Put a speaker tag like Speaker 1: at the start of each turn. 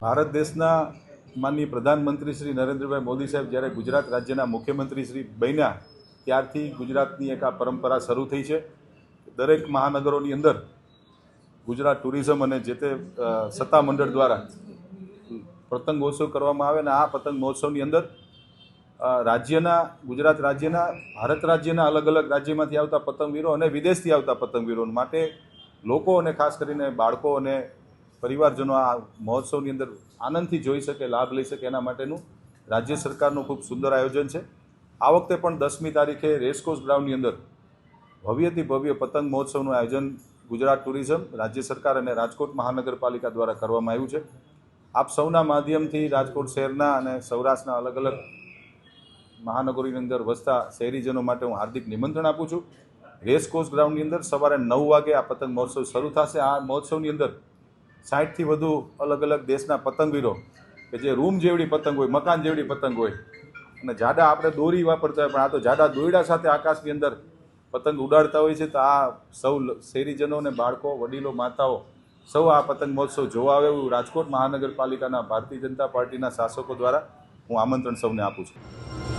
Speaker 1: ભારત દેશના માનનીય પ્રધાનમંત્રી શ્રી નરેન્દ્રભાઈ મોદી સાહેબ જ્યારે ગુજરાત રાજ્યના મુખ્યમંત્રી શ્રી બન્યા ત્યારથી ગુજરાતની એક આ પરંપરા શરૂ થઈ છે. દરેક મહાનગરોની અંદર ગુજરાત ટુરિઝમ અને જે તે સત્તામંડળ દ્વારા પતંગ મહોત્સવ કરવામાં આવે અને આ પતંગ મહોત્સવની અંદર ગુજરાત રાજ્યના ભારત રાજ્યના અલગ અલગ રાજ્યમાંથી આવતા પતંગવીરો અને વિદેશથી આવતા પતંગવીરો માટે લોકો અને ખાસ કરીને બાળકો અને પરિવારજનો આ મહોત્સવની અંદર આનંદથી જોઈ શકે, લાભ લઈ શકે એના માટેનું રાજ્ય સરકારનું ખૂબ સુંદર આયોજન છે. આ વખતે પણ 10મી તારીખે રેસકોર્સ ગ્રાઉન્ડની અંદર ભવ્યથી ભવ્ય પતંગ મહોત્સવનું આયોજન ગુજરાત ટુરિઝમ, રાજ્ય સરકાર અને રાજકોટ મહાનગરપાલિકા દ્વારા કરવામાં આવ્યું છે. આપ સૌના માધ્યમથી રાજકોટ શહેરના અને સૌરાષ્ટ્રના અલગ અલગ મહાનગરોની અંદર વસતા શહેરીજનો માટે હું હાર્દિક નિમંત્રણ આપું છું. રેસકોર્સ ગ્રાઉન્ડની અંદર સવારે 9 વાગે આ પતંગ મહોત્સવ શરૂ થશે. આ મહોત્સવની અંદર 60થી વધુ અલગ અલગ દેશના પતંગવીરો કે જે રૂમ જેવડી પતંગ હોય, મકાન જેવડી પતંગ હોય અને જાડા આપણે દોરી વાપરતા હોય પણ આ તો જાડા દોરડા સાથે આકાશની અંદર પતંગ ઉડાડતા હોય છે. તો આ સૌ શહેરીજનો અને બાળકો, વડીલો, માતાઓ સૌ આ પતંગ મહોત્સવ જોવા આવે એવું રાજકોટ મહાનગરપાલિકાના ભારતીય જનતા પાર્ટીના શાસકો દ્વારા હું આમંત્રણ સૌને આપું છું.